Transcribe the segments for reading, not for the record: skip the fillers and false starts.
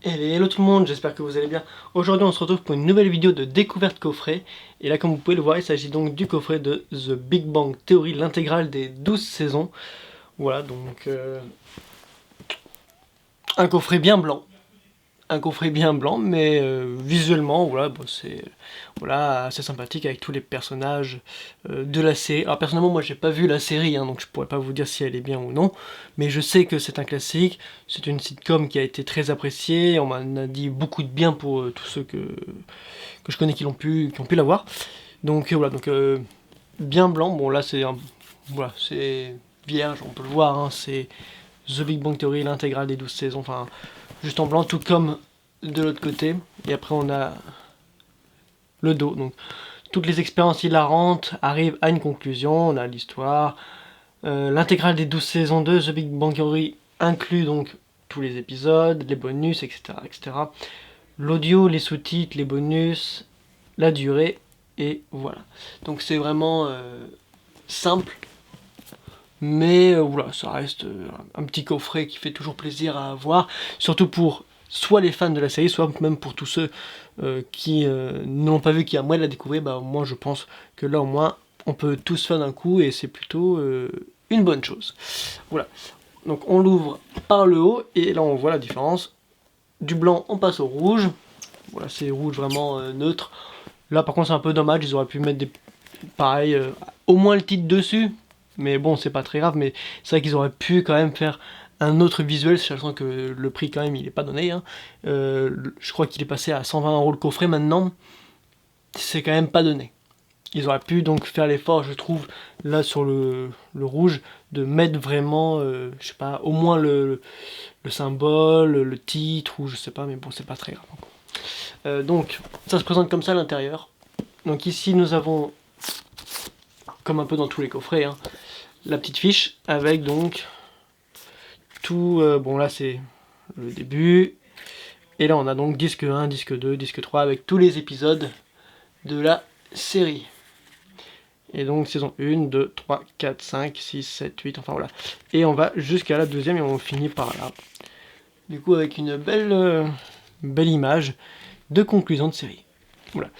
Hello tout le monde, j'espère que vous allez bien. Aujourd'hui on se retrouve pour une nouvelle vidéo de découverte coffret. Et là comme vous pouvez le voir, il s'agit donc du coffret de The Big Bang Theory, l'intégrale des 12 saisons. Voilà donc un coffret bien blanc. Un coffret bien blanc, mais visuellement voilà, bon, c'est voilà, assez sympathique avec tous les personnages de la série. Alors personnellement moi j'ai pas vu la série, hein, donc je pourrais pas vous dire si elle est bien ou non, mais je sais que c'est un classique, c'est une sitcom qui a été très appréciée, on m'en a dit beaucoup de bien pour tous ceux que je connais qui ont pu la voir. Donc voilà, donc bien blanc, bon là c'est voilà, c'est vierge, on peut le voir, hein, c'est The Big Bang Theory, l'intégrale des 12 saisons, enfin juste en blanc, tout comme de l'autre côté. Et après on a le dos, donc toutes les expériences hilarantes arrivent à une conclusion, on a l'histoire, l'intégrale des 12 saisons de The Big Bang Theory inclut donc tous les épisodes, les bonus, etc. etc. L'audio, les sous-titres, les bonus, la durée, et voilà. Donc c'est vraiment simple, mais voilà, ça reste un petit coffret qui fait toujours plaisir à avoir, surtout pour soit les fans de la série, soit même pour tous ceux qui ne l'ont pas vu, qui aimeraient la découvrir. Bah moi je pense que là au moins on peut tous faire d'un coup et c'est plutôt une bonne chose. Voilà, donc on l'ouvre par le haut et là on voit la différence. Du blanc on passe au rouge, voilà c'est rouge vraiment neutre. Là par contre c'est un peu dommage, ils auraient pu mettre des pareil, au moins le titre dessus, mais bon c'est pas très grave, mais c'est vrai qu'ils auraient pu quand même faire un autre visuel, sachant que le prix quand même il est pas donné, hein. Je crois qu'il est passé à 120 € le coffret maintenant, c'est quand même pas donné. Ils auraient pu donc faire l'effort, je trouve, là sur le rouge, de mettre vraiment, je sais pas, au moins le symbole, le titre, ou je sais pas, mais bon c'est pas très grave. Donc ça se présente comme ça à l'intérieur. Donc ici nous avons, comme un peu dans tous les coffrets, hein, la petite fiche avec donc tout, bon là c'est le début, et là on a donc disque 1, disque 2, disque 3 avec tous les épisodes de la série. Et donc saison 1, 2, 3, 4, 5, 6, 7, 8, enfin voilà. Et on va jusqu'à la deuxième et on finit par là. Du coup avec une belle image de conclusion de série. Voilà.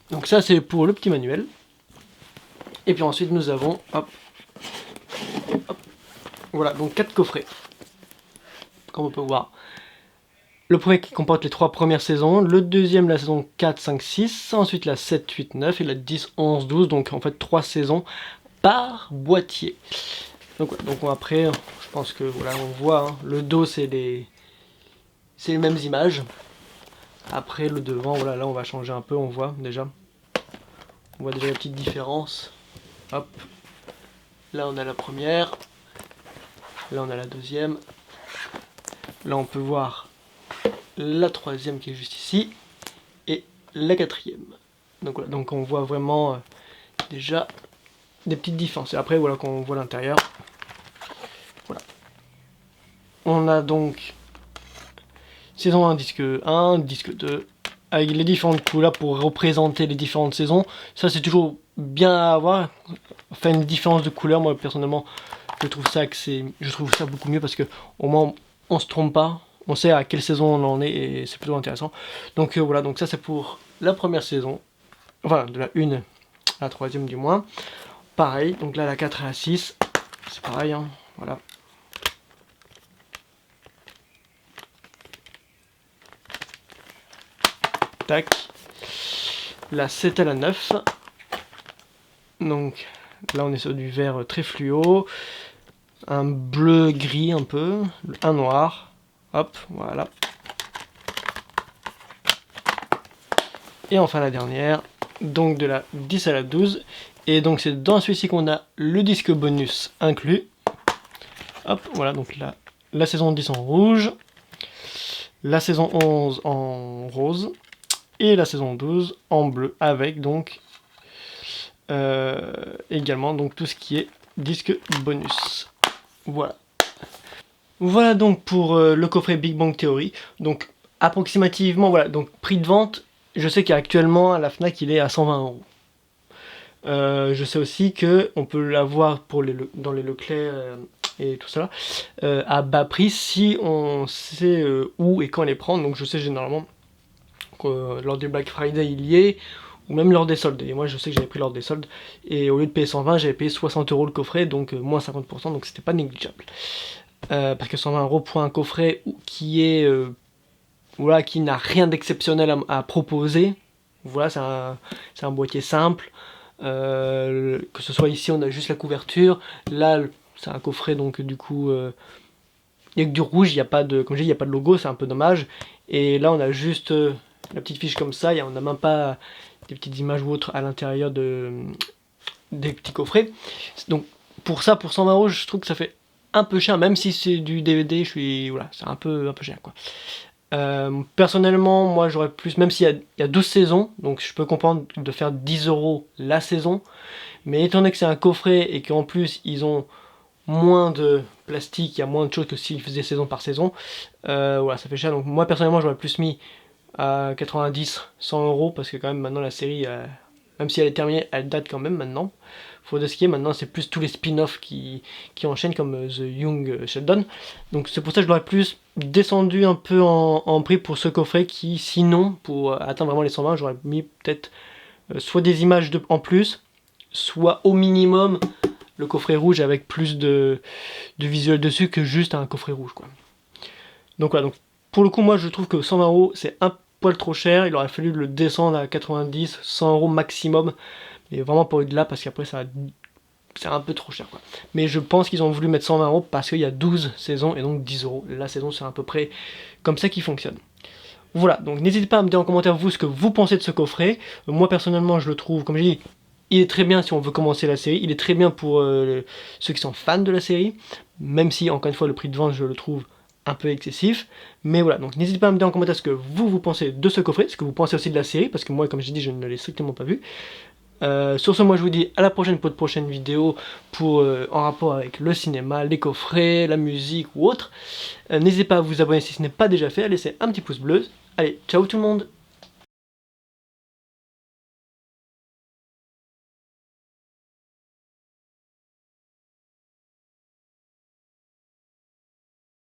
Donc ça c'est pour le petit manuel. Et puis ensuite nous avons, hop, voilà, donc 4 coffrets, comme on peut voir. Le premier qui comporte les 3 premières saisons, le deuxième la saison 4, 5, 6, ensuite la 7, 8, 9 et la 10, 11, 12, donc en fait 3 saisons par boîtier. Donc, ouais, donc après, je pense que voilà, on voit, hein, le dos c'est les mêmes images. Après le devant, voilà, là on va changer un peu, on voit déjà la petite différence. Hop, là on a la première, là on a la deuxième, là on peut voir la troisième qui est juste ici, et la quatrième. Donc voilà, donc on voit vraiment déjà des petites différences. Et après voilà, quand on voit l'intérieur, voilà. On a donc saison 1, disque 1, disque 2, avec les différentes couleurs pour représenter les différentes saisons. Ça c'est toujours bien à avoir, enfin une différence de couleur, moi personnellement je trouve ça beaucoup mieux parce que au moins on se trompe pas, on sait à quelle saison on en est et c'est plutôt intéressant. Donc voilà, donc ça c'est pour la première saison, enfin de la 1 à la troisième du moins. Pareil, donc là la 4 et la 6, c'est pareil, hein, voilà. Tac. La 7 à la 9. Donc là on est sur du vert très fluo, un bleu gris un peu, un noir, hop, voilà. Et enfin la dernière, donc de la 10 à la 12, et donc c'est dans celui-ci qu'on a le disque bonus inclus. Hop, voilà, donc là, la saison 10 en rouge, la saison 11 en rose, et la saison 12 en bleu, avec donc également donc tout ce qui est disque bonus. Voilà. Voilà donc pour le coffret Big Bang Theory. Donc approximativement, voilà, donc prix de vente, je sais qu'actuellement à la Fnac il est à 120 €. Je sais aussi que on peut l'avoir pour dans les Leclerc et tout ça, à bas prix si on sait où et quand les prendre. Donc je sais généralement que lors du Black Friday il y est, ou même lors des soldes. Et moi je sais que j'avais pris lors des soldes, et au lieu de payer 120, j'avais payé 60 € le coffret, donc moins 50%, donc c'était pas négligeable. Parce que 120 € pour un coffret qui est voilà, qui n'a rien d'exceptionnel à proposer. Voilà, c'est un boîtier simple. Que ce soit ici, on a juste la couverture. Là, c'est un coffret, donc du coup, il n'y a que du rouge. Il n'y a pas de, comme je dis, il n'y a pas de logo, c'est un peu dommage. Et là, on a juste la petite fiche comme ça. On n'a même pas des petites images ou autres à l'intérieur des petits coffrets. Donc pour ça, pour 120 €, je trouve que ça fait un peu cher, même si c'est du DVD. Voilà, c'est un peu cher, quoi. Personnellement, moi j'aurais plus, même s'il y a 12 saisons, donc je peux comprendre de faire 10 € la saison, mais étant donné que c'est un coffret et qu'en plus ils ont moins de plastique, il y a moins de choses que s'ils faisaient saison par saison, voilà, ça fait cher. Donc moi personnellement j'aurais plus mis à 90, 100 €, parce que quand même maintenant la série, même si elle est terminée, elle date quand même maintenant. Faut de ce qui est maintenant, c'est plus tous les spin-offs qui enchaînent, comme The Young Sheldon. Donc c'est pour ça que je l'aurais plus descendu un peu en prix pour ce coffret, qui sinon, pour atteindre vraiment les 120, j'aurais mis peut-être soit des images en plus, soit au minimum le coffret rouge avec plus de visuel dessus que juste un coffret rouge, quoi. Donc voilà, donc pour le coup, moi je trouve que 120 € c'est un poil trop cher. Il aurait fallu le descendre à 90, 100 € maximum, mais vraiment pas au-delà, parce qu'après c'est un peu trop cher, quoi. Mais je pense qu'ils ont voulu mettre 120 € parce qu'il y a 12 saisons et donc 10 € la saison. C'est à peu près comme ça qu'il fonctionne. Voilà, donc n'hésitez pas à me dire en commentaire vous ce que vous pensez de ce coffret. Moi personnellement je le trouve, comme je dis, il est très bien si on veut commencer la série. Il est très bien pour ceux qui sont fans de la série, même si encore une fois le prix de vente je le trouve un peu excessif. Mais voilà, donc n'hésitez pas à me dire en commentaire ce que vous pensez de ce coffret, ce que vous pensez aussi de la série, parce que moi comme j'ai dit je ne l'ai strictement pas vu. Sur ce, moi je vous dis à la prochaine pour de prochaines vidéos en rapport avec le cinéma, les coffrets, la musique ou autre. N'hésitez pas à vous abonner si ce n'est pas déjà fait, à laisser un petit pouce bleu. Allez, ciao tout le monde!